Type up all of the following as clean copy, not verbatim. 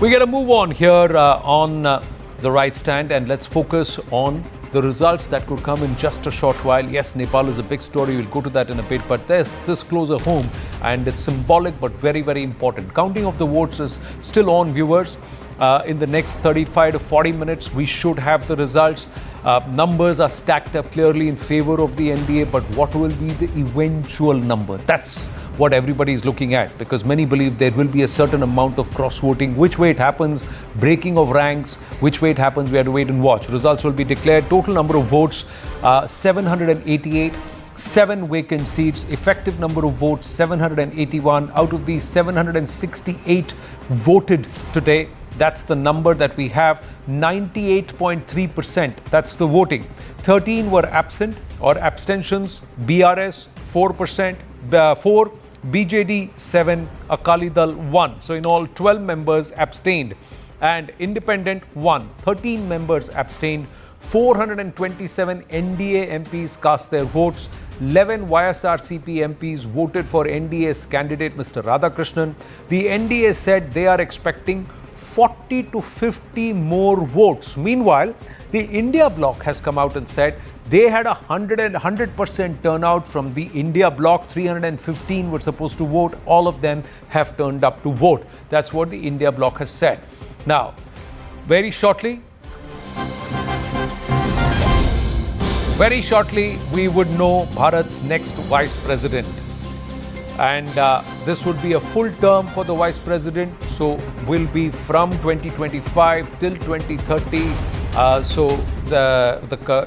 We got to move on here on the right stand, and let's focus on the results that could come in just a short while. Yes, Nepal is a big story. We'll go to that in a bit, but there's this closer home, and it's symbolic but very, very important. Counting of the votes is still on, viewers. In the next 35 to 40 minutes, we should have the results. Numbers are stacked up clearly in favor of the NDA, but what will be the eventual number? That's what everybody is looking at, because many believe there will be a certain amount of cross-voting. Which way it happens, breaking of ranks, which way it happens, we have to wait and watch. Results will be declared. Total number of votes, 788. 7 vacant seats. Effective number of votes, 781. Out of these, 768 voted today. That's the number that we have. 98.3%. That's the voting. 13 were absent or abstentions. BRS 4%, 4. BJD 7, Akali Dal 1. So in all, 12 members abstained, and independent 1. 13 members abstained. 427 NDA MPs cast their votes. 11 YSRCP MPs voted for NDA's candidate, Mr. Radhakrishnan. The NDA said they are expecting 40 to 50 more votes. Meanwhile, the India bloc has come out and said they had 100% turnout from the India bloc. 315 were supposed to vote. All of them have turned up to vote. That's what the India bloc has said. Now, very shortly, we would know Bharat's next vice president. And this would be a full term for the vice president. So will be from 2025 till 2030.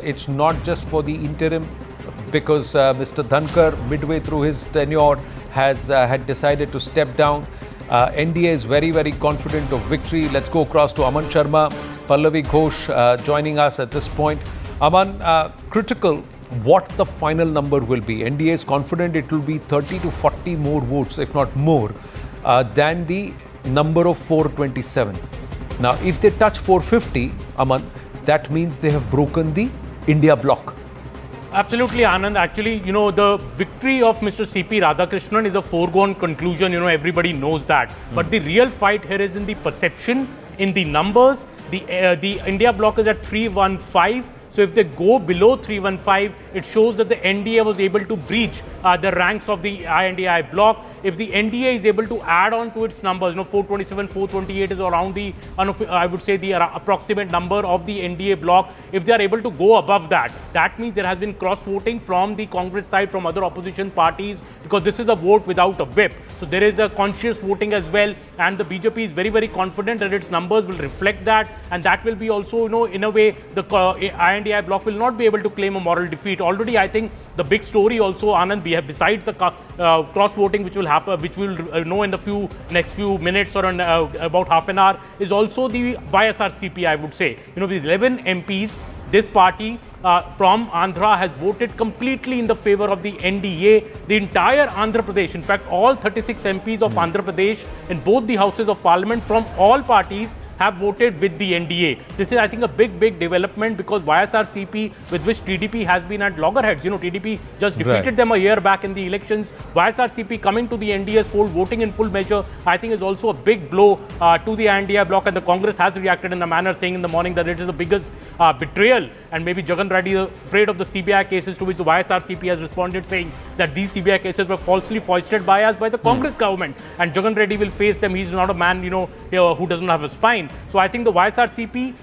It's not just for the interim, because Mr. Dhankhar, midway through his tenure, had decided to step down. NDA is very, very confident of victory. Let's go across to Aman Sharma, Pallavi Ghosh joining us at this point. Aman, critical what the final number will be. NDA is confident it will be 30 to 40 more votes, if not more, than the number of 427. Now, if they touch 450, Aman, that means they have broken the India bloc. Absolutely, Anand. Actually, the victory of Mr. C P Radhakrishnan is a foregone conclusion. Everybody knows that. But the real fight here is in the perception, in the numbers. The India bloc is at 315. So if they go below 315, it shows that the NDA was able to breach the ranks of the INDI bloc. If the NDA is able to add on to its numbers, 427, 428 is around the, I would say, the approximate number of the NDA bloc. If they are able to go above that, that means there has been cross-voting from the Congress side, from other opposition parties, because this is a vote without a whip. So there is a conscious voting as well, and the BJP is very, very confident that its numbers will reflect that, and that will be also, in a way, the INDI bloc will not be able to claim a moral defeat. Already, I think the big story also, Anand, besides the cross-voting which will happen, which we'll know in the next few minutes or in about half an hour, is also the YSRCP, I would say. With 11 MPs, this party from Andhra has voted completely in the favor of the NDA. The entire Andhra Pradesh, in fact, all 36 MPs of Andhra Pradesh in both the houses of parliament from all parties have voted with the NDA. This is, I think, a big development, because YSRCP, with which TDP has been at loggerheads, TDP just defeated them a year back in the elections. YSRCP coming to the NDA's fold, voting in full measure, I think is also a big blow to the NDA bloc, and the Congress has reacted in a manner saying in the morning that it is the biggest betrayal, and maybe Jagan Reddy is afraid of the CBI cases, to which the YSRCP has responded saying that these CBI cases were falsely foisted by us, by the Congress government, and Jagan Reddy will face them. He's not a man, who doesn't have a spine. So I think the YSRCP,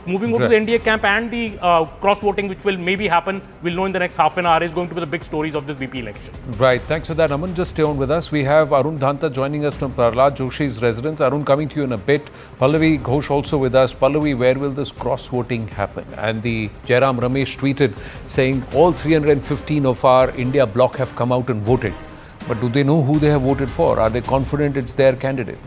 moving over to the NDA camp, and the cross-voting, which will maybe happen, we'll know in the next half an hour, is going to be the big stories of this VP election. Right. Thanks for that, Aman. Just stay on with us. We have Arun Dhanta joining us from Pralhad Joshi's residence. Arun, coming to you in a bit. Pallavi Ghosh also with us. Pallavi, where will this cross-voting happen? And the Jairam Ramesh tweeted saying all 315 of our India bloc have come out and voted. But do they know who they have voted for? Are they confident it's their candidate?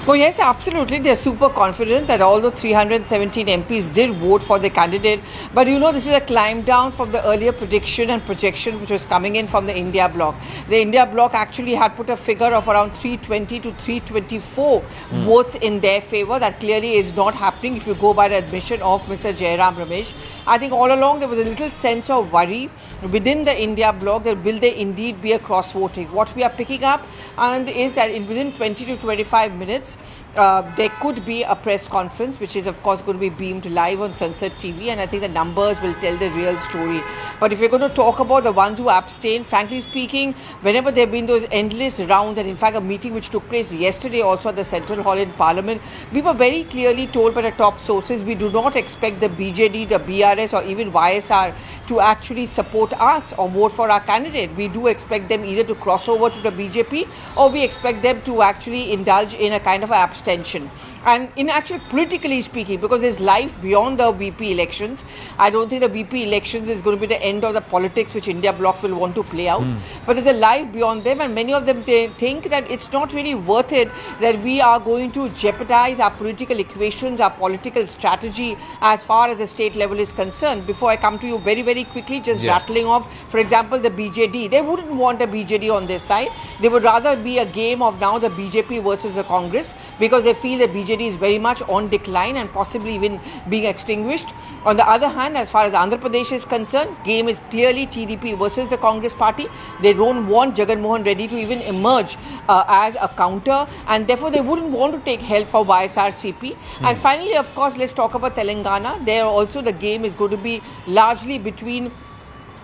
Oh yes, absolutely. They're super confident that all the 317 MPs did vote for the candidate. But you know, this is a climb down from the earlier prediction and projection which was coming in from the India bloc. The India bloc actually had put a figure of around 320 to 324 votes in their favor. That clearly is not happening if you go by the admission of Mr. Jairam Ramesh. I think all along there was a little sense of worry within the India bloc that will there indeed be a cross voting. What we are picking up and is that within 20 to 25 minutes, there could be a press conference which is of course going to be beamed live on Sunset TV, and I think the numbers will tell the real story. But if you're going to talk about the ones who abstain, frankly speaking, whenever there have been those endless rounds, and in fact a meeting which took place yesterday also at the Central Hall in Parliament, we were very clearly told by the top sources we do not expect the BJD, the BRS or even YSR to actually support us or vote for our candidate. We do expect them either to cross over to the BJP or we expect them to actually indulge in a kind of abstention. And in actually politically speaking, because there's life beyond the VP elections, I don't think the VP elections is going to be the end of the politics which India bloc will want to play out. But there's a life beyond them, and many of them they think that it's not really worth it that we are going to jeopardize our political equations, our political strategy as far as the state level is concerned. Before I come to you very quickly, just rattling off, for example, the BJD. They wouldn't want a BJD on their side. They would rather be a game of now the BJP versus the Congress, because they feel that BJD is very much on decline and possibly even being extinguished. On the other hand, as far as Andhra Pradesh is concerned, game is clearly TDP versus the Congress party. They don't want Jagdeep Reddy to even emerge as a counter, and therefore they wouldn't want to take help from YSR CP. And finally, of course, let's talk about Telangana. There also the game is going to be largely between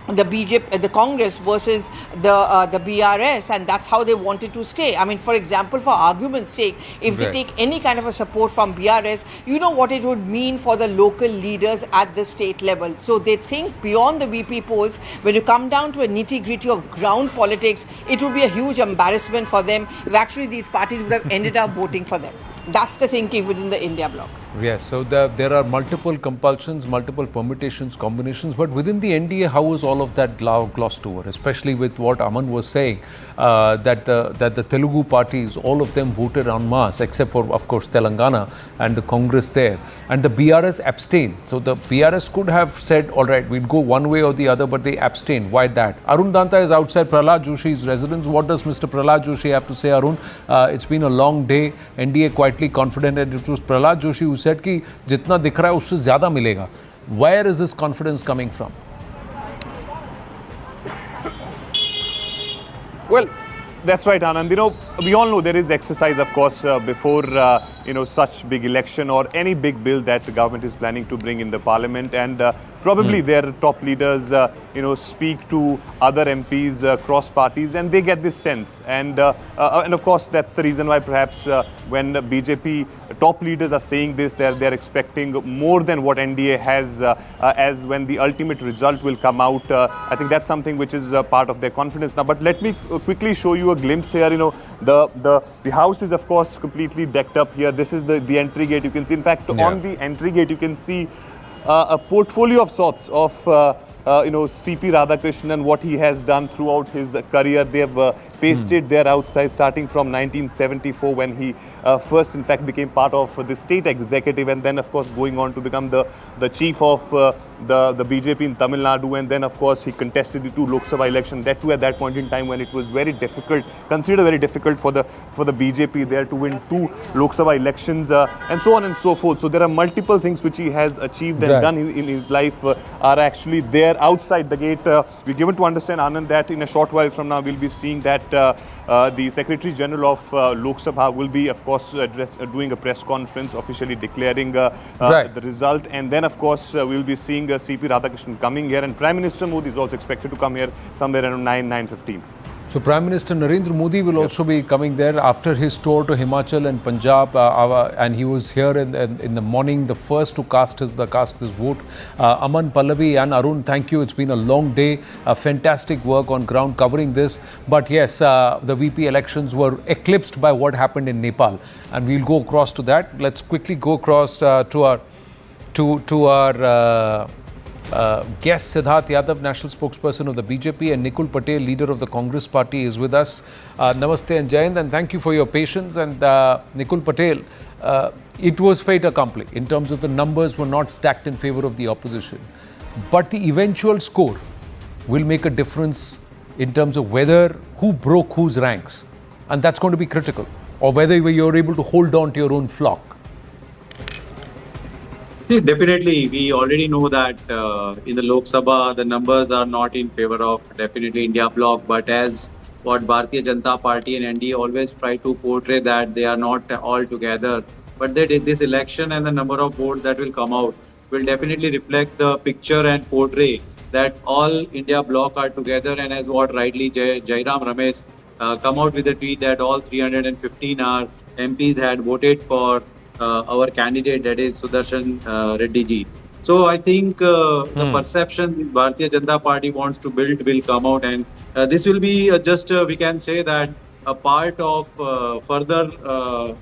the BJP, the Congress versus the BRS, and that's how they wanted to stay. I mean, for example, for argument's sake, if they take any kind of a support from BRS, you know what it would mean for the local leaders at the state level. So they think beyond the VP polls. When you come down to a nitty-gritty of ground politics, it would be a huge embarrassment for them if actually these parties would have ended up voting for them. That's the thinking within the India bloc. Yes, so there are multiple compulsions, multiple permutations, combinations, but within the NDA, how is all of that glossed over? Especially with what Aman was saying, that the Telugu parties, all of them voted en masse, except for, of course, Telangana and the Congress there, and the BRS abstained. So the BRS could have said, all right, we'll go one way or the other, but they abstained. Why that? Arun Danta is outside Pralhad Joshi's residence. What does Mr. Pralhad Joshi have to say, Arun? It's been a long day. NDA quietly confident, and it was Pralhad Joshi who said कि जितना दिख रहा है उससे ज़्यादा मिलेगा. Where is this confidence coming from? Well, that's right, Anand. You know, we all know there is exercise, of course, before such big election or any big bill that the government is planning to bring in the parliament, and probably their top leaders, speak to other MPs, cross parties, and they get this sense. And of course, that's the reason why perhaps when BJP top leaders are saying this, they're expecting more than what NDA has as when the ultimate result will come out. I think that's something which is part of their confidence now. But let me quickly show you a glimpse here. The house is of course completely decked up here. This is the entry gate. You can see, in fact, on the entry gate, you can see a portfolio of sorts of C P Radhakrishnan, what he has done throughout his career. They have pasted there outside, starting from 1974, when he first, in fact, became part of the state executive, and then, of course, going on to become the chief of the BJP in Tamil Nadu, and then, of course, he contested the 2 Lok Sabha elections. That too, at that point in time, when it was very difficult, considered very difficult for the BJP there to win 2 Lok Sabha elections, and so on and so forth. So there are multiple things which he has achieved and done in his life are actually there outside the gate. We're given to understand, Anand, that in a short while from now, we'll be seeing that the Secretary General of Lok Sabha will be, of course, doing a press conference officially declaring the result. And then, of course, we'll be seeing C P Radhakrishnan coming here. And Prime Minister Modi is also expected to come here somewhere around 9:15. So Prime Minister Narendra Modi will also be coming there after his tour to Himachal and Punjab, and he was here in the morning, the first to cast his vote. Aman, Pallavi and Arun, thank you. It's been a long day, fantastic work on ground covering this. But yes, the VP elections were eclipsed by what happened in Nepal, and we'll go across to that. Let's quickly go across to our guest Siddharth Yadav, national spokesperson of the BJP, and Nikul Patel, leader of the Congress party, is with us. Namaste and Jai Hind, and thank you for your patience. And Nikul Patel, it was fait accompli in terms of the numbers were not stacked in favor of the opposition. But the eventual score will make a difference in terms of whether who broke whose ranks. And that's going to be critical. Or whether you're able to hold on to your own flock. See, definitely, we already know that in the Lok Sabha, the numbers are not in favor of definitely India bloc. But as what Bharatiya Janata Party and NDA always try to portray that they are not all together. But they did this election and the number of votes that will come out will definitely reflect the picture and portray that all India bloc are together. And as what rightly Jairam Ramesh come out with a tweet that all 315 our MPs had voted for our candidate, that is Sudarshan Reddy ji. So I think the perception Bharatiya Janata Party wants to build will come out, and this will be just we can say that a part of further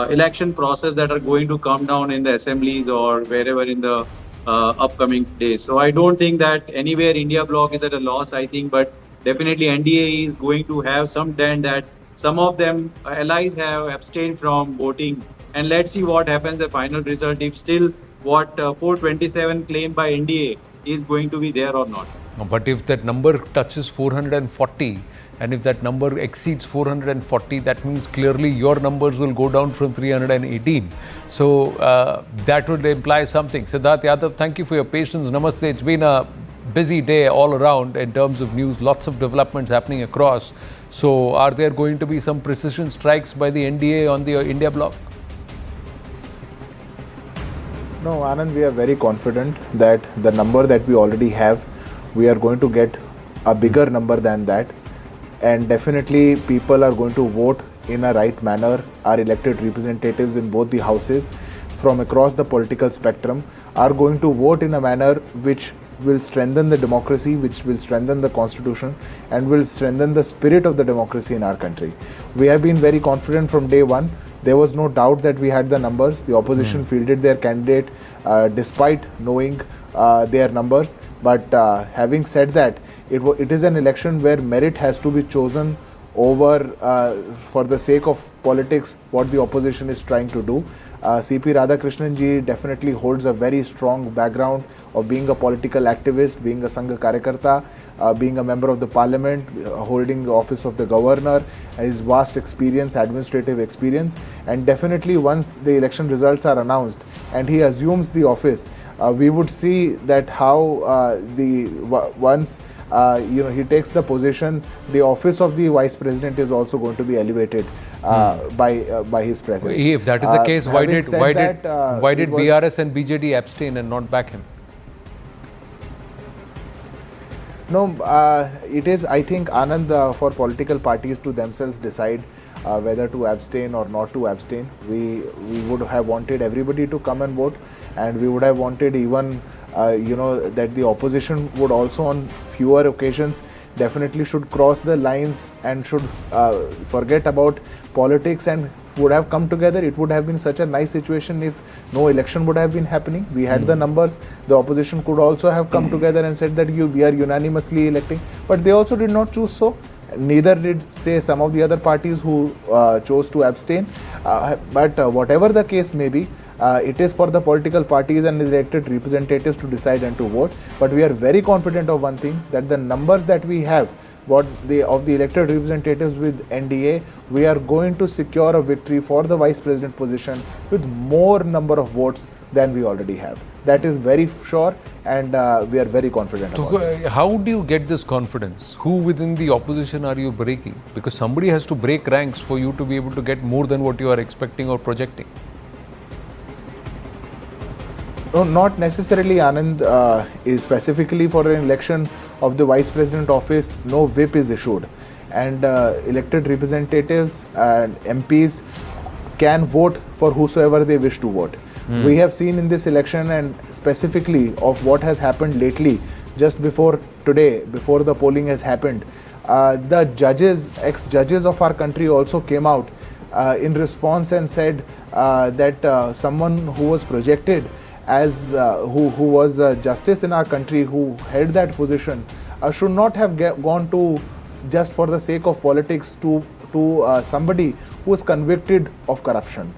election process that are going to come down in the assemblies or wherever in the upcoming days. So I don't think that anywhere India bloc is at a loss, I think, but definitely NDA is going to have some dent that some of them allies have abstained from voting. And let's see what happens, the final result, if still what 427 claimed by NDA is going to be there or not. But if that number touches 440 and if that number exceeds 440, that means clearly your numbers will go down from 318. So that would imply something. Siddharth Yadav, thank you for your patience. Namaste. It's been a busy day all around in terms of news, lots of developments happening across. So are there going to be some precision strikes by the NDA on the India bloc? No, Anand, we are very confident that the number that we already have, we are going to get a bigger number than that. And definitely people are going to vote in a right manner. Our elected representatives in both the houses from across the political spectrum are going to vote in a manner which will strengthen the democracy, which will strengthen the constitution, and will strengthen the spirit of the democracy in our country. We have been very confident from day one. There was no doubt that we had the numbers. The opposition fielded their candidate despite knowing their numbers. But having said that, it is an election where merit has to be chosen over for the sake of politics, what the opposition is trying to do. C P Radhakrishnan ji definitely holds a very strong background of being a political activist, being a Sangha Karyakarta, being a member of the parliament, holding the office of the governor, his vast experience, administrative experience, and definitely once the election results are announced and he assumes the office, we would see that how once he takes the position, the office of the vice president is also going to be elevated by his presence. If that is the case, why did BRS and BJD abstain and not back him? No, it is, I think, Anand, for political parties to themselves decide whether to abstain or not to abstain. We would have wanted everybody to come and vote, and we would have wanted even, that the opposition would also on fewer occasions definitely should cross the lines and should forget about politics and would have come together. It would have been such a nice situation if no election would have been happening. We had the numbers. The opposition could also have come together and said that we are unanimously electing. But they also did not choose so. Neither did, say, some of the other parties who chose to abstain. But whatever the case may be, it is for the political parties and elected representatives to decide and to vote. But we are very confident of one thing, that the numbers that we have, of the elected representatives with NDA, we are going to secure a victory for the vice president position with more number of votes than we already have. That is very sure, and we are very confident about this. How do you get this confidence? Who within the opposition are you breaking? Because somebody has to break ranks for you to be able to get more than what you are expecting or projecting. No, not necessarily, Anand. Is specifically for an election of the vice president office, no whip is issued, and elected representatives and MPs can vote for whosoever they wish to vote. We have seen in this election, and specifically of what has happened lately, just before today, before the polling has happened, the judges, ex-judges of our country also came out in response and said that someone who was projected as who was a justice in our country, who held that position, should not have gone to just for the sake of politics to somebody who is convicted of corruption.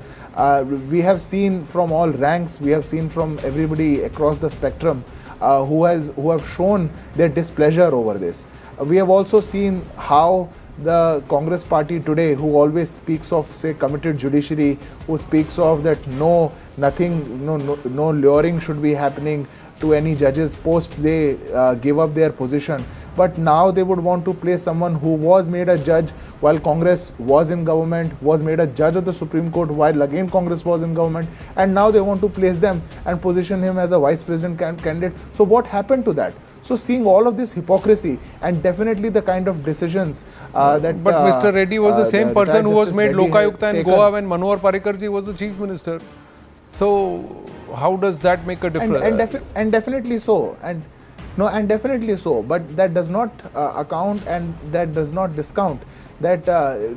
We have seen from all ranks, we have seen from everybody across the spectrum who have shown their displeasure over this. We have also seen how the Congress party today, who always speaks of, say, committed judiciary, who speaks of that no luring should be happening to any judges post they give up their position. But now they would want to place someone who was made a judge while Congress was in government, was made a judge of the Supreme Court while again Congress was in government, and now they want to place them and position him as a vice president candidate. So what happened to that? So seeing all of this hypocrisy and definitely the kind of decisions that... But Mr. Reddy was the same person who was made Lokayukta in Goa when Manohar Parikarji was the chief minister. So how does that make a difference? And definitely so. And definitely so. But that does not account and that does not discount that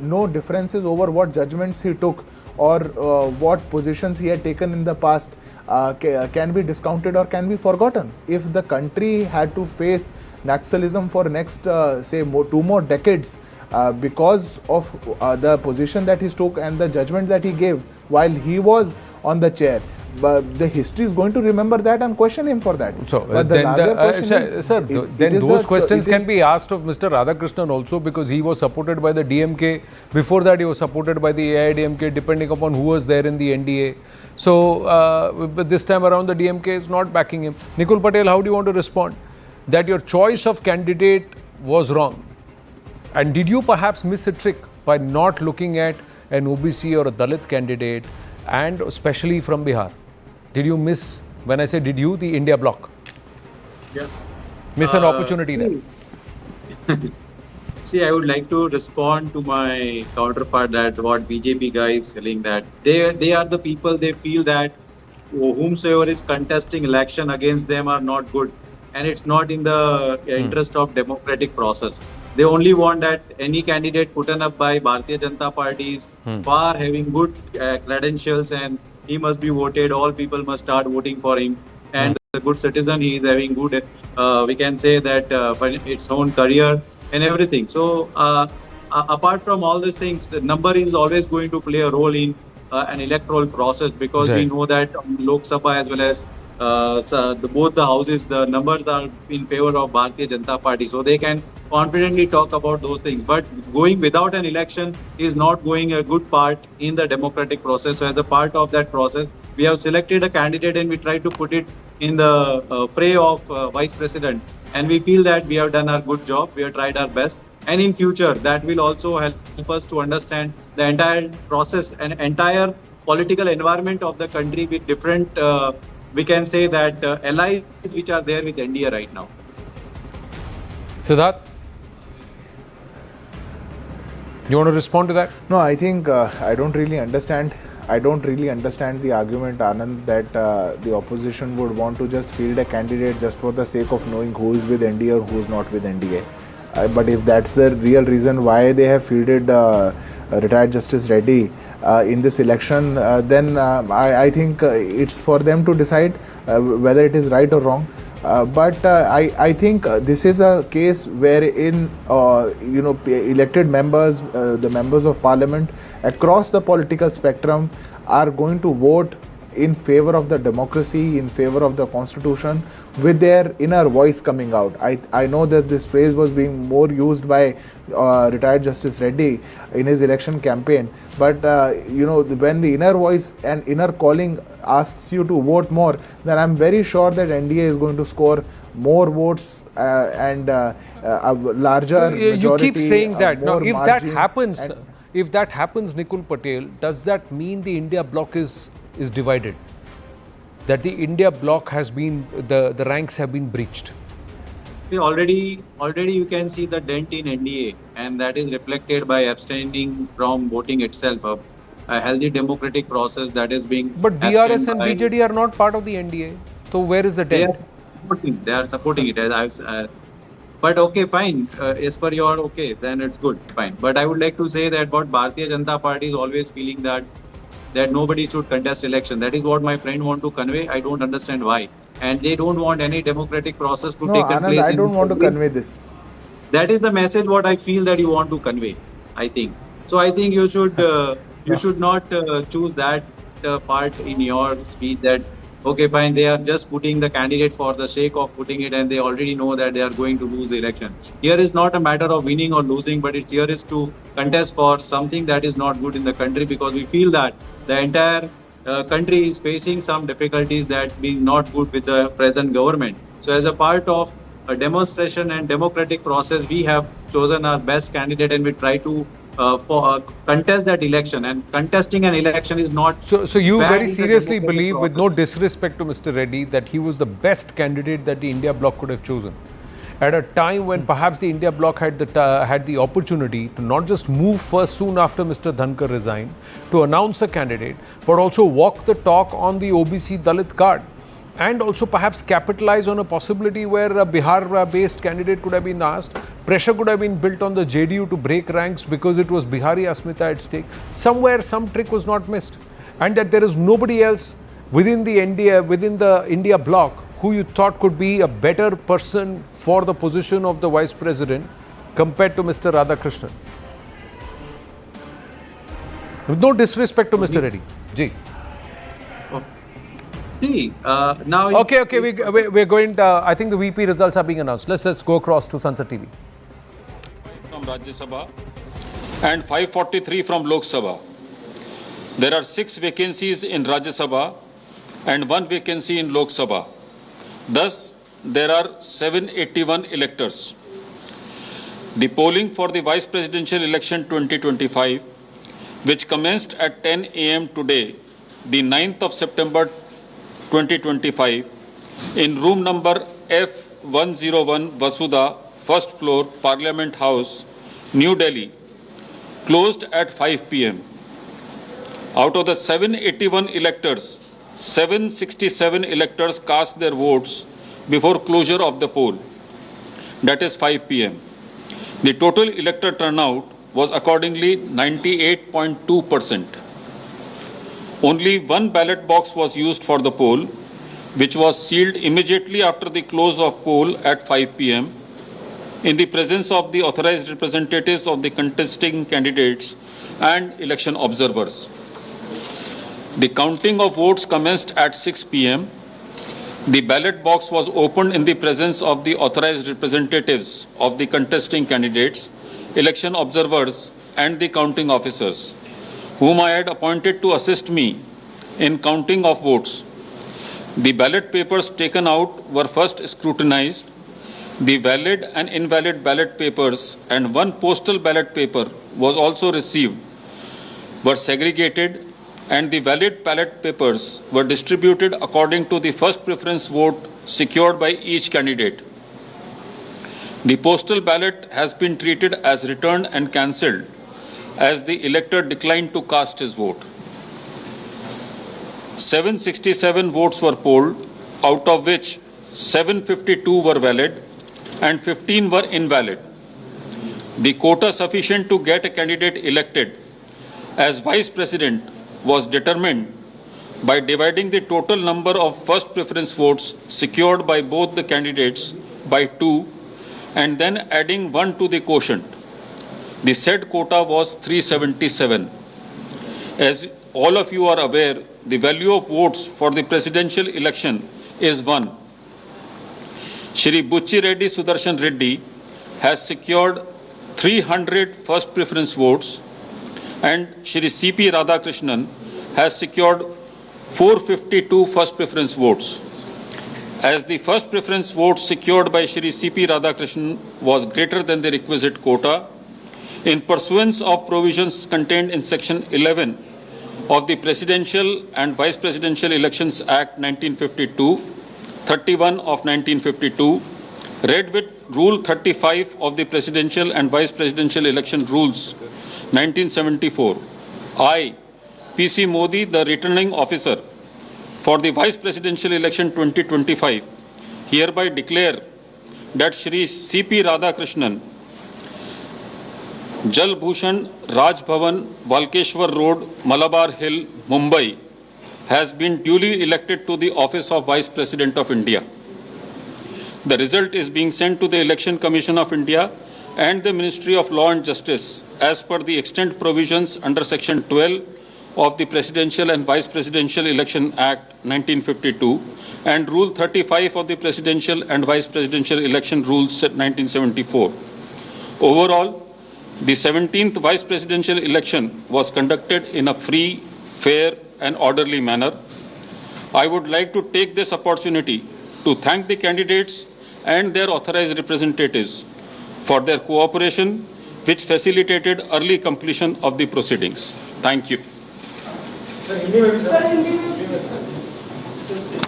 no differences over what judgments he took or what positions he had taken in the past can be discounted or can be forgotten. If the country had to face Naxalism for next, say, 2 more decades because of the position that he took and the judgment that he gave while he was on the chair, but the history is going to remember that and question him for that. So then those questions can be asked of Mr. Radhakrishnan also, because he was supported by the DMK. Before that, he was supported by the AIDMK, depending upon who was there in the NDA. So, but this time around, the DMK is not backing him. Nikul Patel, how do you want to respond? That your choice of candidate was wrong. And did you perhaps miss a trick by not looking at an OBC or a Dalit candidate, and especially from Bihar? Did you miss, when I say did you, the India bloc? Yeah. Miss an opportunity there? See, I would like to respond to my counterpart that what BJP guy is telling, that they are the people, they feel that whomsoever is contesting election against them are not good, and it's not in the interest of democratic process. They only want that any candidate put up by Bharatiya Janata Party is far having good credentials and he must be voted. All people must start voting for him. And a good citizen, he is having good, we can say that its own career and everything. So apart from all these things, the number is always going to play a role in an electoral process, because we know that Lok Sabha as well as both the houses, the numbers are in favor of Bharatiya Janata Party. So they can confidently talk about those things. But going without an election is not going a good part in the democratic process. So as a part of that process, we have selected a candidate and we try to put it in the fray of vice president. And we feel that we have done our good job. We have tried our best. And in future, that will also help us to understand the entire process and entire political environment of the country with different, we can say that allies which are there with NDA right now. Siddharth, you want to respond to that? No, I think I don't really understand the argument, Anand, that the opposition would want to just field a candidate just for the sake of knowing who is with NDA or who is not with NDA. But if that's the real reason why they have fielded retired Justice Reddy in this election, then I think it's for them to decide whether it is right or wrong. But I think this is a case wherein elected members, the members of parliament across the political spectrum are going to vote in favor of the democracy, in favor of the constitution, with their inner voice coming out. I know that this phrase was being more used by retired Justice Reddy in his election campaign, but when the inner voice and inner calling asks you to vote more, then I'm very sure that NDA is going to score more votes and a larger majority. You keep saying that. Now, if that happens, Nikul Patel, does that mean the India bloc is divided? That the India bloc has been, the ranks have been breached? See, already you can see the dent in NDA, and that is reflected by abstaining from voting itself. A healthy democratic process that is being... But BRS and BJD are not part of the NDA. So where is the dent? They are supporting it. But okay, fine. As per your okay, then it's good, fine. But I would like to say that what Bharatiya Janata Party is always feeling that that nobody should contest election. That is what my friend want to convey. I don't understand why. And they don't want any democratic process to No, take Anand, place. I don't want to convey this. That is the message what I feel that you want to convey, I think. So I think you should not choose that part in your speech that, okay, fine, they are just putting the candidate for the sake of putting it and they already know that they are going to lose the election. Here is not a matter of winning or losing, but it's here is to contest for something that is not good in the country, because we feel that the entire country is facing some difficulties that being not good with the present government. So as a part of a demonstration and democratic process, we have chosen our best candidate and we try to contest that election. And contesting an election is not. So you bad very in the seriously democratic believe, with no process. disrespect to Mr. Reddy, that he was the best candidate that the India Bloc could have chosen at a time when perhaps the India Bloc had the opportunity to not just move first soon after Mr. Dhankar resigned to announce a candidate, but also walk the talk on the OBC Dalit card, and also perhaps capitalize on a possibility where a Bihar-based candidate could have been asked. Pressure could have been built on the JDU to break ranks because it was Bihari Asmita at stake. Somewhere, some trick was not missed. And that there is nobody else within the India bloc who you thought could be a better person for the position of the Vice President compared to Mr. Radhakrishnan. With no disrespect to Mr. Reddy. Ji. See, now. Okay, we're going. I think the VP results are being announced. Let's go across to Sansad TV. From Rajya Sabha and 543 from Lok Sabha. There are 6 vacancies in Rajya Sabha and 1 vacancy in Lok Sabha. Thus, there are 781 electors. The polling for the Vice Presidential Election 2025, which commenced at 10 a.m. today, the 9th of September 2025, in room number F101 Vasudha, first floor, Parliament House, New Delhi, closed at 5 p.m. Out of the 781 electors, 767 electors cast their votes before closure of the poll, that is 5 p.m. The total elector turnout was accordingly 98.2%. Only 1 ballot box was used for the poll, which was sealed immediately after the close of poll at 5 p.m. in the presence of the authorized representatives of the contesting candidates and election observers. The counting of votes commenced at 6 p.m. The ballot box was opened in the presence of the authorized representatives of the contesting candidates, election observers, and the counting officers, whom I had appointed to assist me in counting of votes. The ballot papers taken out were first scrutinized. The valid and invalid ballot papers and 1 postal ballot paper was also received, were segregated, and the valid ballot papers were distributed according to the first preference vote secured by each candidate. The postal ballot has been treated as returned and cancelled, as the elector declined to cast his vote. 767 votes were polled, out of which 752 were valid and 15 were invalid. The quota sufficient to get a candidate elected as Vice President was determined by dividing the total number of first preference votes secured by both the candidates by 2 and then adding 1 to the quotient. The said quota was 377. As all of you are aware, the value of votes for the presidential election is 1. Shri B Sudershan Reddy has secured 300 first preference votes, and Shri C P Radhakrishnan has secured 452 first preference votes. As the first preference vote secured by Shri C P Radhakrishnan was greater than the requisite quota, in pursuance of provisions contained in Section 11 of the Presidential and Vice Presidential Elections Act 1952, 31 of 1952, read with Rule 35 of the Presidential and Vice Presidential Election Rules 1974, I, P.C. Modi, the returning officer for the Vice Presidential Election 2025, hereby declare that Shri C P Radhakrishnan Jal Bhushan Raj Bhavan, Valkeshwar Road, Malabar Hill, Mumbai, has been duly elected to the office of Vice President of India. The result is being sent to the Election Commission of India and the Ministry of Law and Justice as per the extant provisions under Section 12 of the Presidential and Vice Presidential Election Act 1952 and Rule 35 of the Presidential and Vice Presidential Election Rules 1974. Overall, the 17th Vice Presidential election was conducted in a free, fair and orderly manner. I would like to take this opportunity to thank the candidates and their authorized representatives for their cooperation, which facilitated early completion of the proceedings. Thank you.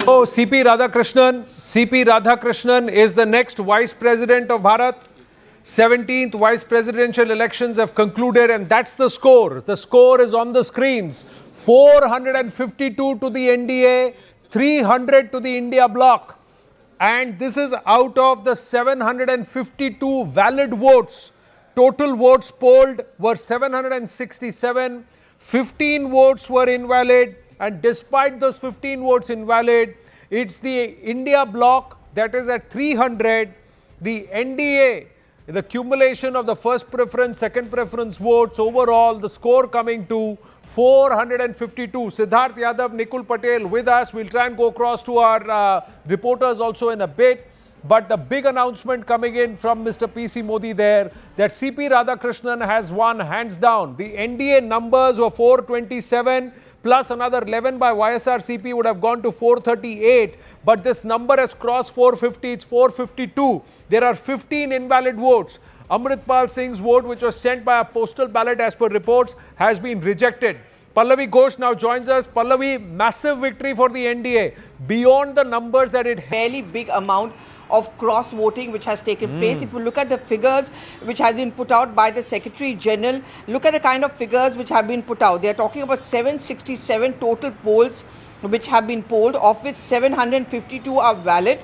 Oh, C P Radhakrishnan. C P Radhakrishnan is the next Vice President of Bharat. 17th Vice Presidential elections have concluded, and that's the score. The score is on the screens. 452 to the NDA, 300 to the India bloc. And this is out of the 752 valid votes. Total votes polled were 767. 15 votes were invalid. And despite those 15 votes invalid, it's the India bloc that is at 300. The NDA, the accumulation of the first preference, second preference votes, overall the score coming to 452. Siddharth Yadav, Nikul Patel with us. We'll try and go across to our reporters also in a bit. But the big announcement coming in from Mr. PC Modi there, that C P Radhakrishnan has won hands down. The NDA numbers were 427 plus another 11 by YSRCP would have gone to 438. But this number has crossed 450. It's 452. There are 15 invalid votes. Amritpal Singh's vote, which was sent by a postal ballot as per reports, has been rejected. Pallavi Ghosh now joins us. Pallavi, massive victory for the NDA. Beyond the numbers that it Fairly big amount of cross voting which has taken place. If you look at the figures which has been put out by the Secretary General, look at the kind of figures which have been put out. They are talking about 767 total polls which have been polled, of which 752 are valid.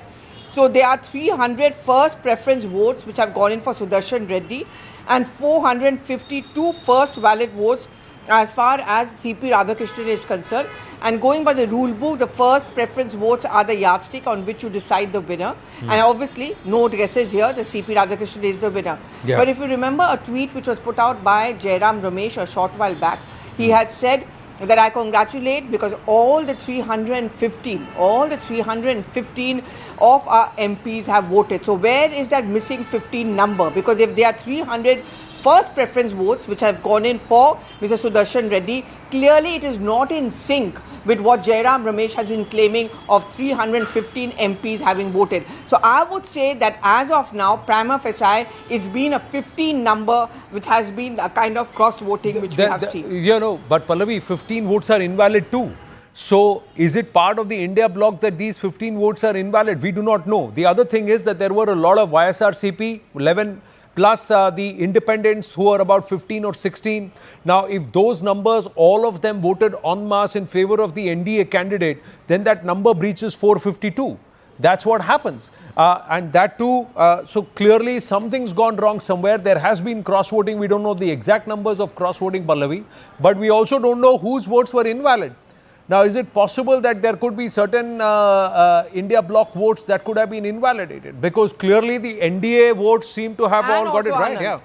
So there are 300 first preference votes which have gone in for Sudershan Reddy and 452 first valid votes as far as C P Radhakrishnan is concerned. And going by the rule book, the first preference votes are the yardstick on which you decide the winner. And obviously, no guesses here, the C P Radhakrishnan is the winner. Yeah. But if you remember a tweet which was put out by Jairam Ramesh a short while back, he had said that I congratulate because all the 315 of our MPs have voted. So where is that missing 15 number? Because if there are 300 first preference votes which have gone in for Mr. Sudershan Reddy, clearly it is not in sync with what Jairam Ramesh has been claiming of 315 MPs having voted. So I would say that as of now, prima facie, it's been a 15 number which has been a kind of cross voting which we have seen. You know, but Pallavi, 15 votes are invalid too. So is it part of the India bloc that these 15 votes are invalid? We do not know. The other thing is that there were a lot of YSRCP, 11 plus the independents who are about 15 or 16. Now, if those numbers, all of them voted en masse in favor of the NDA candidate, then that number breaches 452. That's what happens. And that too, so clearly something's gone wrong somewhere. There has been cross-voting. We don't know the exact numbers of cross-voting, Pallavi. But we also don't know whose votes were invalid. Now, is it possible that there could be certain India bloc votes that could have been invalidated? Because clearly the NDA votes seem to have all got it right. Yeah.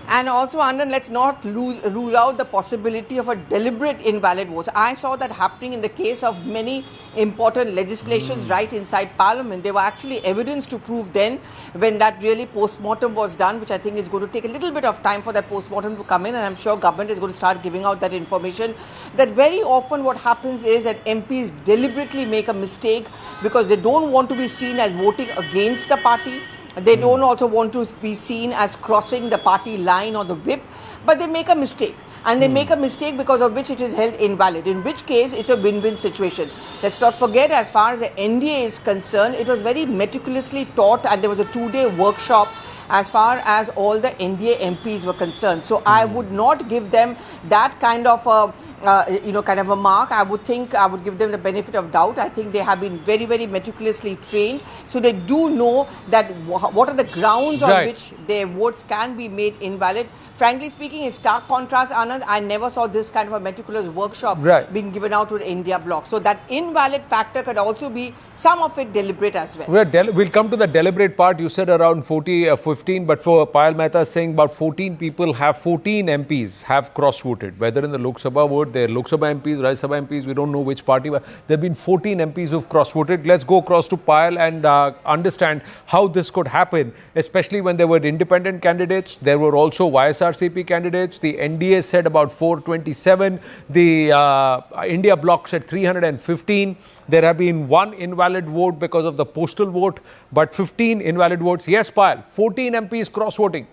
And also, Anand, let's not rule out the possibility of a deliberate invalid vote. I saw that happening in the case of many important legislations right inside Parliament. There were actually evidence to prove then when that really postmortem was done, which I think is going to take a little bit of time for that postmortem to come in. And I'm sure government is going to start giving out that information. That very often what happens is that MPs deliberately make a mistake because they don't want to be seen as voting against the party. They don't also want to be seen as crossing the party line or the whip. but they make a mistake. And they make a mistake because of which it is held invalid, in which case it's a win-win situation. Let's not forget, as far as the NDA is concerned, it was very meticulously taught, and there was a 2-day workshop as far as all the NDA MPs were concerned. So I would not give them that kind of a mark. I would think I would give them the benefit of doubt. I think they have been very, very meticulously trained, so they do know that what are the grounds on which their votes can be made invalid. Frankly speaking, in stark contrast, Anand, I never saw this kind of a meticulous workshop being given out to the India bloc. So that invalid factor could also be some of it deliberate as well. We'll come to the deliberate part. You said around 15, but for Payal Mehta saying about 14 MPs have cross-voted, whether in the Lok Sabha vote, they're Lok Sabha MPs, Rajya Sabha MPs, we don't know which party, but there have been 14 MPs who've cross-voted. Let's go across to Payal and understand how this could happen, especially when there were independent candidates. There were also YSRCP candidates. The NDA said about 427. The India bloc said 315. There have been one invalid vote because of the postal vote, but 15 invalid votes. Yes, Payal, 14 MPs cross-voting.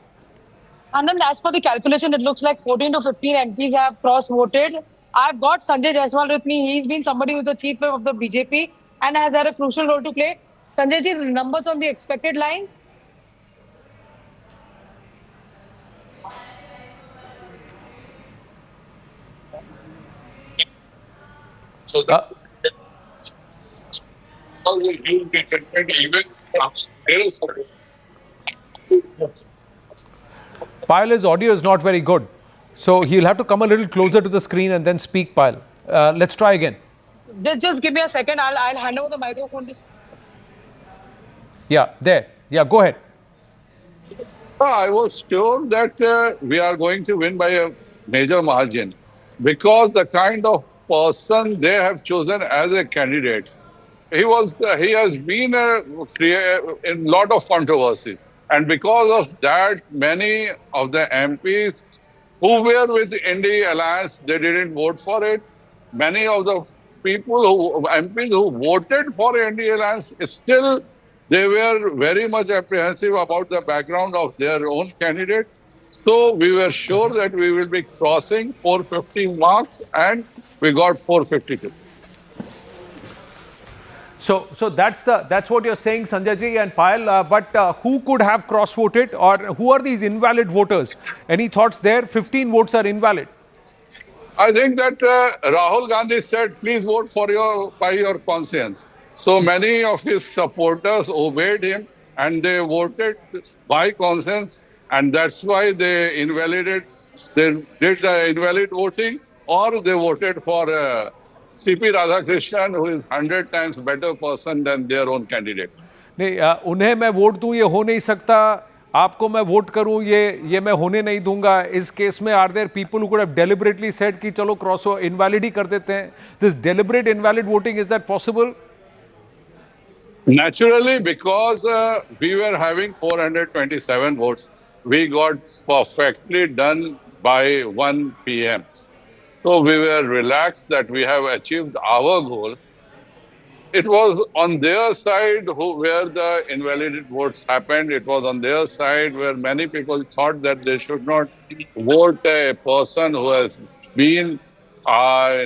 Anand, as per the calculation, it looks like 14 to 15 MPs have cross-voted. I've got Sanjay Jaiswal with me. He's been somebody who's the chief of the BJP and has had a crucial role to play. Sanjay ji, numbers on the expected lines? So Payal's audio is not very good, so he'll have to come a little closer to the screen and then speak, Payal. Let's try again. Just give me a second. I'll hand over the microphone to... Yeah, there. Yeah, go ahead. I was sure that we are going to win by a major margin because the kind of person they have chosen as a candidate, he has been in lot of controversy, and because of that, many of the MPs who were with the NDA alliance, they didn't vote for it. Many of the MPs who voted for NDA alliance, still they were very much apprehensive about the background of their own candidates. So we were sure that we will be crossing 450 marks, and we got 452. So that's what you're saying, Sanjay ji and Payal. But who could have cross-voted, or who are these invalid voters? Any thoughts there? 15 votes are invalid. I think that Rahul Gandhi said, please vote by your conscience. So many of his supporters obeyed him and they voted by conscience, and that's why they did the invalid voting, or they voted for C P Radhakrishnan, who is 100 times better person than their own candidate. नहीं, उन्हें मैं vote दूं ये हो नहीं सकता, आपको मैं वोट करूं ये मैं होने नहीं दूंगा. इस केस में are there people who could have deliberately said कि चलो क्रॉस इनवैलिड ही कर देते हैं. This deliberate invalid voting, is that possible? Naturally, because we were having 427 votes, we got perfectly done by 1 p.m. So we were relaxed that we have achieved our goal. It was on their side where the invalidated votes happened. It was on their side where many people thought that they should not vote a person who has been,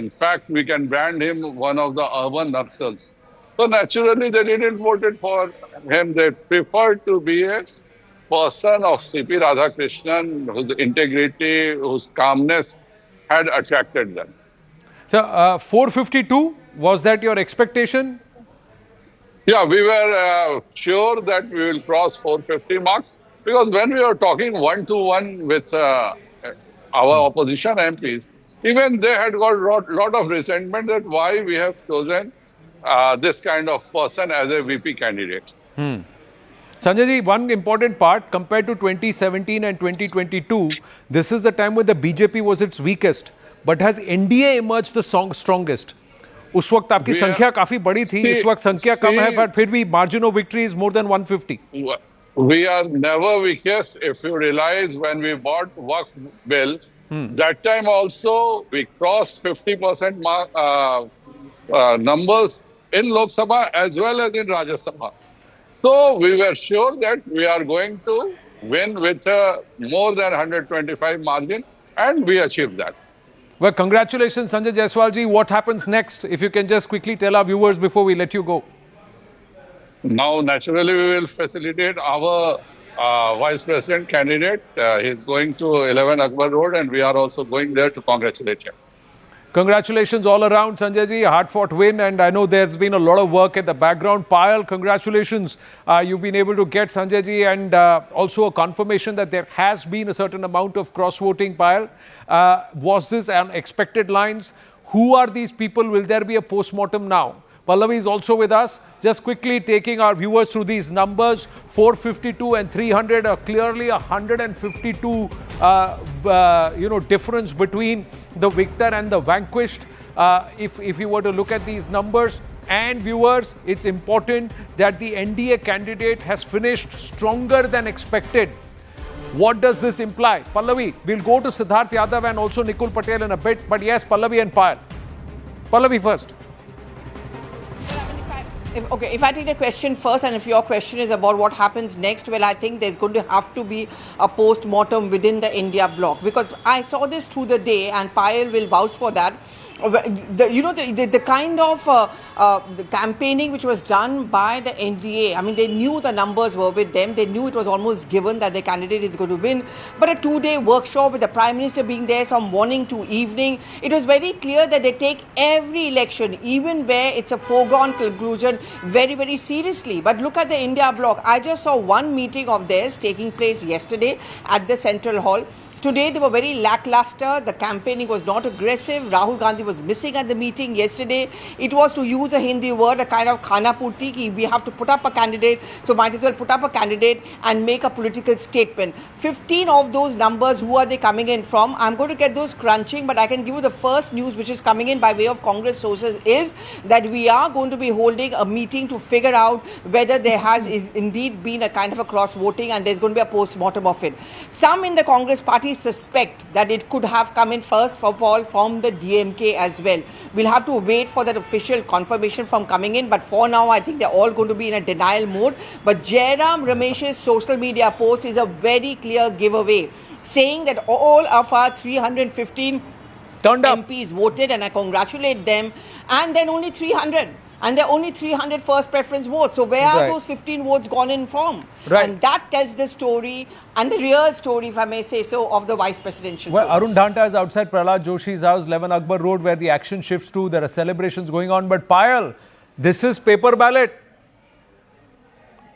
in fact, we can brand him one of the urban Naxals. So naturally, they didn't vote for him. They preferred to be a person of C P Radhakrishnan, whose integrity, whose calmness had attracted them. So 452, was that your expectation? Yeah, we were sure that we will cross 450 marks, because when we were talking 1-to-1 with our opposition MPs, even they had got a lot of resentment that why we have chosen this kind of person as a VP candidate. Sanjay ji, one important part, compared to 2017 and 2022, this is the time when the BJP was its weakest. But has NDA emerged the strongest? उस वक्त आपकी संख्या काफी बड़ी थी, इस वक्त संख्या कम है, but फिर भी margin of victory is more than 150. We are never weakest. If you realize, when we bought Waqf bill, that time also we crossed 50% numbers in Lok Sabha as well as in Rajya Sabha. So we were sure that we are going to win with a more than 125 margin. and we achieved that. Well, congratulations, Sanjay Jaiswalji. What happens next? If you can just quickly tell our viewers before we let you go. Now, naturally, we will facilitate our vice president candidate. He's going to 11 Akbar Road, and we are also going there to congratulate him. Congratulations all around, Sanjay ji. Hard-fought win, and I know there's been a lot of work at the background. Payal, congratulations. You've been able to get Sanjay ji, and also a confirmation that there has been a certain amount of cross-voting. Payal, was this on expected lines? Who are these people? Will there be a post-mortem now? Pallavi is also with us. Just quickly taking our viewers through these numbers. 452 and 300 are clearly 152 difference between the victor and the vanquished. If you were to look at these numbers, and viewers, it's important that the NDA candidate has finished stronger than expected. What does this imply? Pallavi, we'll go to Siddharth Yadav and also Nikul Patel in a bit. But yes, Pallavi and Payal. Pallavi first. If I take the question first, and if your question is about what happens next, well, I think there's going to have to be a post-mortem within the India bloc, because I saw this through the day, and Payal will vouch for that. The kind of the campaigning which was done by the NDA, I mean, they knew the numbers were with them. They knew it was almost given that the candidate is going to win. But a 2-day workshop with the Prime Minister being there from morning to evening, it was very clear that they take every election, even where it's a foregone conclusion, very, very seriously. But look at the India bloc. I just saw one meeting of theirs taking place yesterday at the Central Hall. Today they were very lackluster. The campaigning was not aggressive. Rahul Gandhi was missing at the meeting yesterday. It was, to use a Hindi word, a kind of khana purti, ki we have to put up a candidate, so might as well put up a candidate and make a political statement. 15 of those numbers, who are they coming in from? I'm going to get those crunching, but I can give you the first news which is coming in by way of Congress sources is that we are going to be holding a meeting to figure out whether there has indeed been a kind of a cross-voting, and there's going to be a post-mortem of it. Some in the Congress party suspect that it could have come in first of all from the DMK as well. We'll have to wait for that official confirmation from coming in, but for now I think they're all going to be in a denial mode. But Jairam Ramesh's social media post is a very clear giveaway, saying that all of our 315 MPs voted, and I congratulate them, and then only 300. And there are only 300 first preference votes. So where are those 15 votes gone in from? And that tells the story, and the real story, if I may say so, of the vice presidential Well, votes. Arun Dhanta is outside Pralhad Joshi's house, 11 Akbar Road, where the action shifts to. There are celebrations going on. But Payal, this is paper ballot.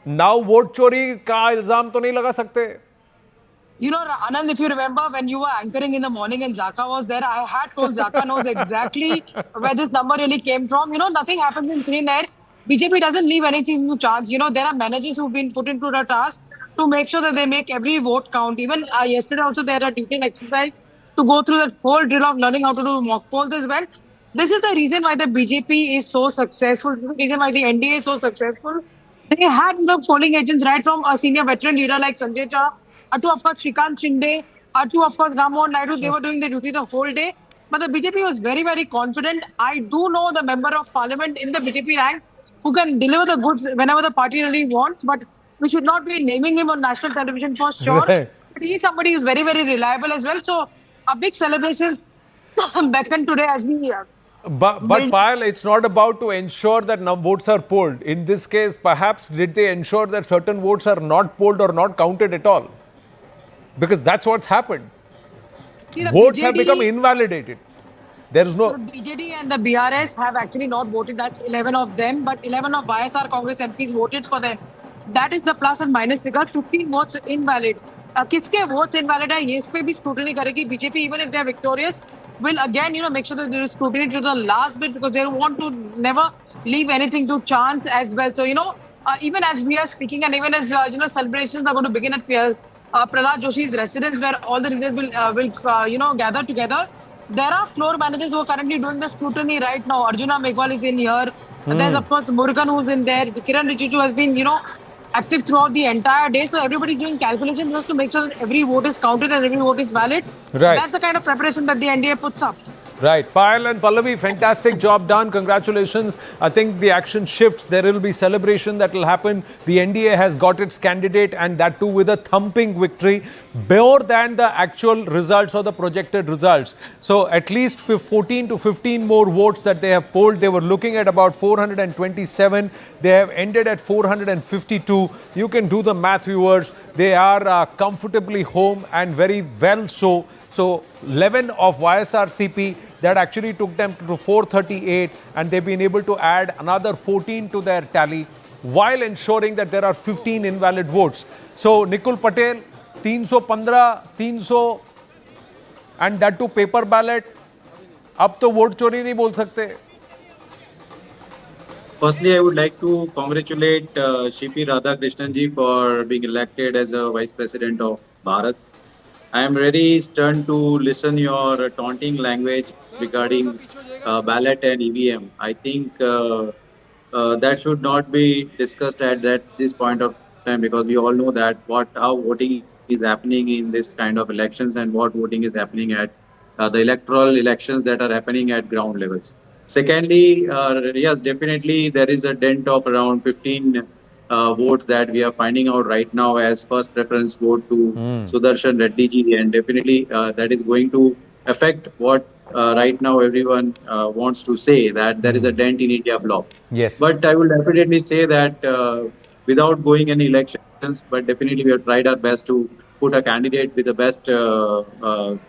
Now vote chori ka ilzam to nahi laga sakte. You know, Anand, if you remember when you were anchoring in the morning and Zaka was there, I had told Zaka knows exactly where this number really came from. You know, nothing happens in thin air. BJP doesn't leave anything to chance. You know, there are managers who've been put into the task to make sure that they make every vote count. Even yesterday also they had a detailed exercise to go through that whole drill of learning how to do mock polls as well. This is the reason why the BJP is so successful. This is the reason why the NDA is so successful. They had polling agents right from a senior veteran leader like Sanjay Jha, to of course Shrikant Shinde, to of course Ram Mohan Naidu. They were doing the duty the whole day. But the BJP was very, very confident. I do know the member of parliament in the BJP ranks who can deliver the goods whenever the party really wants. But we should not be naming him on national television for sure. But he's somebody who's very, very reliable as well. So a big celebrations beckon today as we But Payal, it's not about to ensure that votes are polled. In this case, perhaps did they ensure that certain votes are not polled or not counted at all? Because that's what's happened. See, votes have become invalidated. There is no... The BJD and the BRS have actually not voted. That's 11 of them. But 11 of YSR Congress MPs voted for them. That is the plus and minus figure. 15 votes invalid. Kiske votes invalid hai, yes pe bhi scrutiny karegi. BJP, even if they are victorious, will again, make sure that there is scrutiny to the last bit, because they want to never leave anything to chance as well. So, even as we are speaking, and even as, celebrations are going to begin at Pralhad Joshi's residence, where all the leaders will gather together. There are floor managers who are currently doing the scrutiny right now. Arjuna Meghwal is in here. There's, of course, Murugan who's in there. Kiran Rijiju has been, active throughout the entire day. So everybody's doing calculations just to make sure that every vote is counted and every vote is valid. Right. That's the kind of preparation that the NDA puts up. Right. Payal and Pallavi, fantastic job done. Congratulations. I think the action shifts. There will be celebration that will happen. The NDA has got its candidate, and that too with a thumping victory, more than the actual results or the projected results. So at least 14 to 15 more votes that they have polled. They were looking at about 427. They have ended at 452. You can do the math, viewers. They are comfortably home, and very well so. So 11 of YSRCP, that actually took them to 438, and they've been able to add another 14 to their tally while ensuring that there are 15 invalid votes. So Nikul Patel, 315, 300, and that too paper ballot. अब तो vote चोरी नहीं बोल सकते. Firstly, I would like to congratulate C P Radhakrishnan ji for being elected as a Vice President of Bharat. I am very stunned to listen your taunting language regarding ballot and EVM. I think that should not be discussed at this point of time, because we all know that how voting is happening in this kind of elections and what voting is happening at the electoral elections that are happening at ground levels. Secondly, yes, definitely there is a dent of around 15 votes that we are finding out right now as first preference vote to Sudershan Reddy ji, and definitely that is going to affect what right now everyone wants to say, that there is a dent in India bloc. Yes. But I will definitely say that without going any elections, but definitely we have tried our best to put a candidate with the best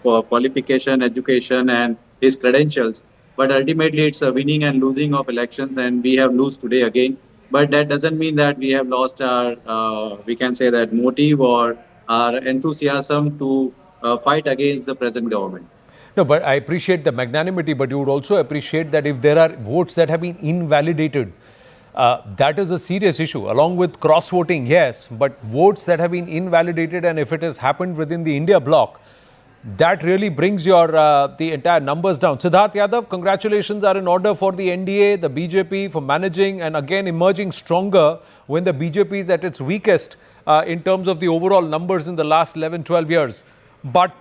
qualification, education, and his credentials. But ultimately, it's a winning and losing of elections, and we have lost today again. But that doesn't mean that we have lost our, we can say that, motive or our enthusiasm to fight against the present government. No, but I appreciate the magnanimity, but you would also appreciate that if there are votes that have been invalidated, that is a serious issue. Along with cross-voting, yes, but votes that have been invalidated, and if it has happened within the India bloc, that really brings your the entire numbers down. Siddharth Yadav, congratulations are in order for the NDA, the BJP for managing and again emerging stronger when the BJP is at its weakest in terms of the overall numbers in the last 11, 12 years. But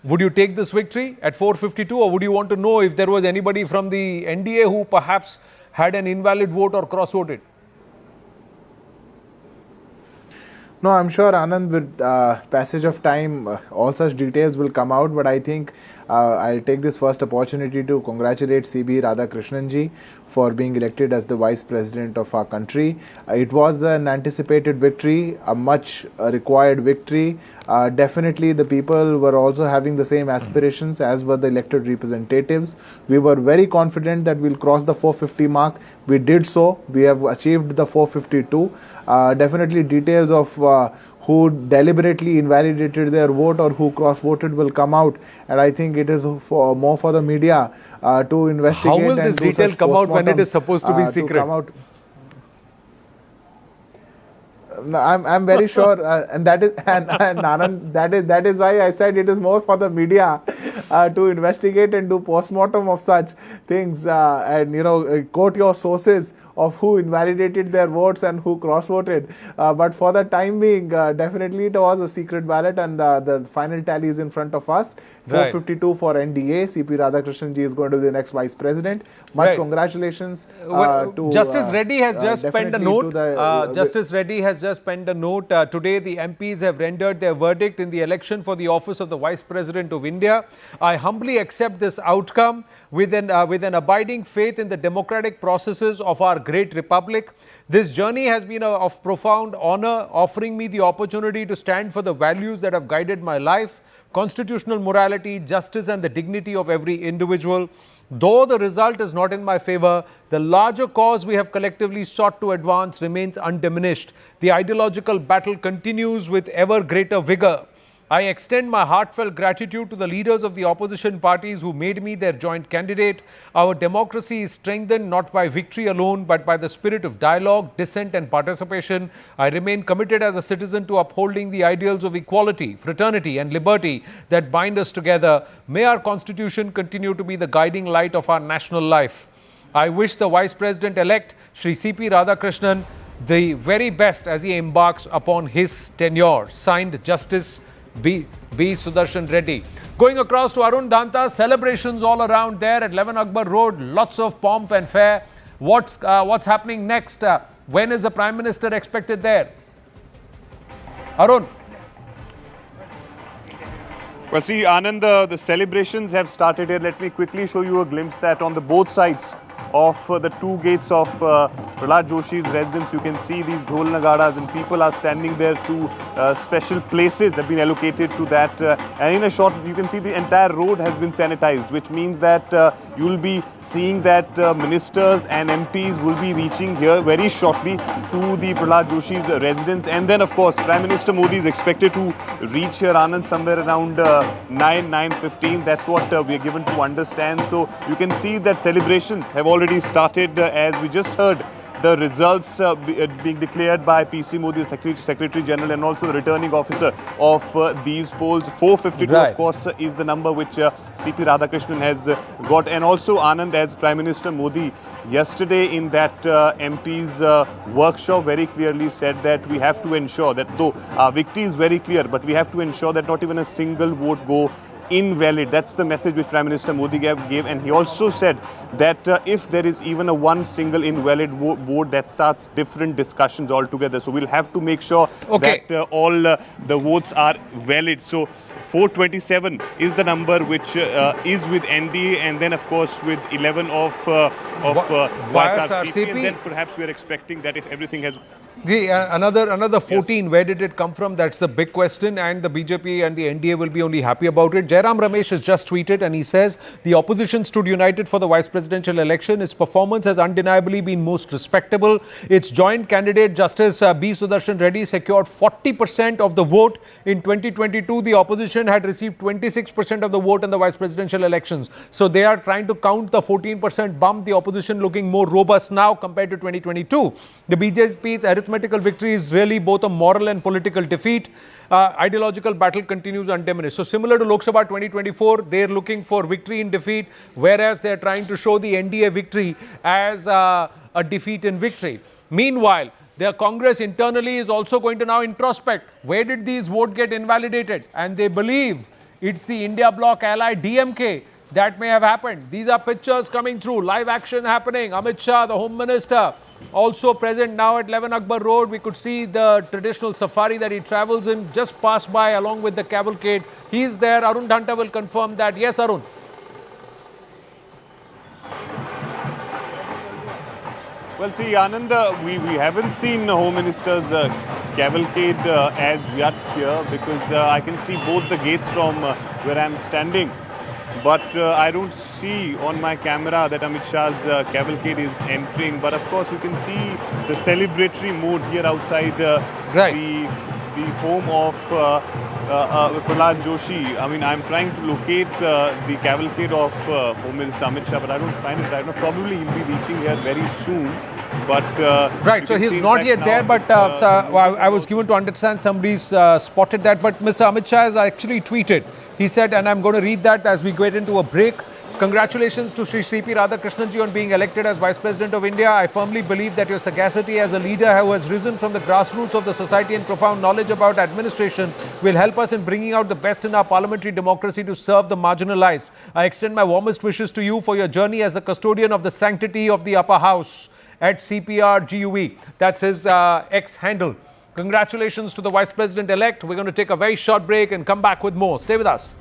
would you take this victory at 452, or would you want to know if there was anybody from the NDA who perhaps had an invalid vote or cross-voted? No, I'm sure, Anand, with passage of time, all such details will come out. But I think I'll take this first opportunity to congratulate C P Radhakrishnan ji for being elected as the Vice President of our country. It was an anticipated victory, a much required victory. Definitely, the people were also having the same aspirations as were the elected representatives. We were very confident that we'll cross the 450 mark. We did so. We have achieved the 452. Definitely, details of who deliberately invalidated their vote or who cross-voted will come out, and I think it is more for the media to investigate. How will this detail come out when it is supposed to be secret? No, I'm very sure, and that is and Anand, that is why I said it is more for the media to investigate and do postmortem of such things, and quote your sources of who invalidated their votes and who cross-voted. But for the time being, definitely it was a secret ballot, and the final tally is in front of us. 452 for NDA. C P Radhakrishnan ji is going to be the next Vice President. Much congratulations to Justice Reddy has just penned a note. Justice Reddy has just penned a note. Today, the MPs have rendered their verdict in the election for the office of the Vice President of India. I humbly accept this outcome with an abiding faith in the democratic processes of our great republic. This journey has been of profound honor, offering me the opportunity to stand for the values that have guided my life: constitutional morality, justice, and the dignity of every individual. Though the result is not in my favor, the larger cause we have collectively sought to advance remains undiminished. The ideological battle continues with ever greater vigor. I extend my heartfelt gratitude to the leaders of the opposition parties who made me their joint candidate. Our democracy is strengthened not by victory alone, but by the spirit of dialogue, dissent, and participation. I remain committed as a citizen to upholding the ideals of equality, fraternity, and liberty that bind us together. May our Constitution continue to be the guiding light of our national life. I wish the Vice President-elect, Shri C P Radhakrishnan, the very best as he embarks upon his tenure. Signed, Justice B Sudershan Reddy. Going across to Arun Dhanta, celebrations all around there at 11 Akbar Road, lots of pomp and fare. What's happening next? When is the Prime Minister expected there? Arun? Well, see, Anand, the celebrations have started here. Let me quickly show you a glimpse that on the both sides of the two gates of Pralhad Joshi's residence, you can see these dhol nagaras and people are standing there. Two special places have been allocated to that. And in a short, you can see the entire road has been sanitized, which means that you will be seeing that ministers and MPs will be reaching here very shortly to the Pralhad Joshi's residence. And then, of course, Prime Minister Modi is expected to reach here, Anand, somewhere around 9:15. That's what we are given to understand. So you can see that celebrations have already started, as we just heard the results being declared by PC Modi, Secretary General, and also the returning officer of these polls. 452, right, of course, is the number which C P Radhakrishnan has got. And also, Anand, as Prime Minister Modi yesterday in that MP's workshop very clearly said that we have to ensure that, though our victory is very clear, but we have to ensure that not even a single vote go invalid. That's the message which Prime Minister Modi gave, and he also said that if there is even a one single invalid vote, that starts different discussions altogether. So we'll have to make sure that all the votes are valid. So 427 is the number which is with NDA, and then of course with 11 of YSRCP, and then perhaps we are expecting that if everything has another 14, yes, where did it come from? That's the big question, and the BJP and the NDA will be only happy about it. Jairam Ramesh has just tweeted and he says, the opposition stood united for the vice presidential election. Its performance has undeniably been most respectable. Its joint candidate, Justice B Sudershan Reddy, secured 40% of the vote. In 2022, the opposition had received 26% of the vote in the vice presidential elections. So they are trying to count the 14% bump, the opposition looking more robust now compared to 2022. The BJP's arithmetical victory is really both a moral and political defeat. Ideological battle continues undiminished. So similar to Lok Sabha 2024, they're looking for victory in defeat, whereas they're trying to show the NDA victory as a defeat in victory. Meanwhile, their Congress internally is also going to now introspect. Where did these votes get invalidated? And they believe it's the India bloc ally DMK that may have happened. These are pictures coming through, live action happening. Amit Shah, the Home Minister, also present now at 11 Akbar Road. We could see the traditional safari that he travels in just pass by along with the cavalcade. He's there. Arun Dhanta will confirm that. Yes, Arun. Well, see, Anand, we haven't seen the Home Minister's cavalcade as yet here, because I can see both the gates from where I'm standing. But I don't see on my camera that Amit Shah's cavalcade is entering. But of course, you can see the celebratory mood here outside the home of Pralhad Joshi. I mean, I'm trying to locate the cavalcade of Home Minister Amit Shah, but I don't find it right now. Probably he'll be reaching here very soon. But right, so he's not yet there, but I was given to understand somebody's spotted that. But Mr. Amit Shah has actually tweeted. He said, and I'm going to read that as we get into a break. Congratulations to Sri C P Radhakrishnan ji on being elected as Vice President of India. I firmly believe that your sagacity as a leader who has risen from the grassroots of the society and profound knowledge about administration will help us in bringing out the best in our parliamentary democracy to serve the marginalized. I extend my warmest wishes to you for your journey as the custodian of the sanctity of the upper house at CPRGUE. That's his X handle. Congratulations to the Vice President-elect. We're going to take a very short break and come back with more. Stay with us.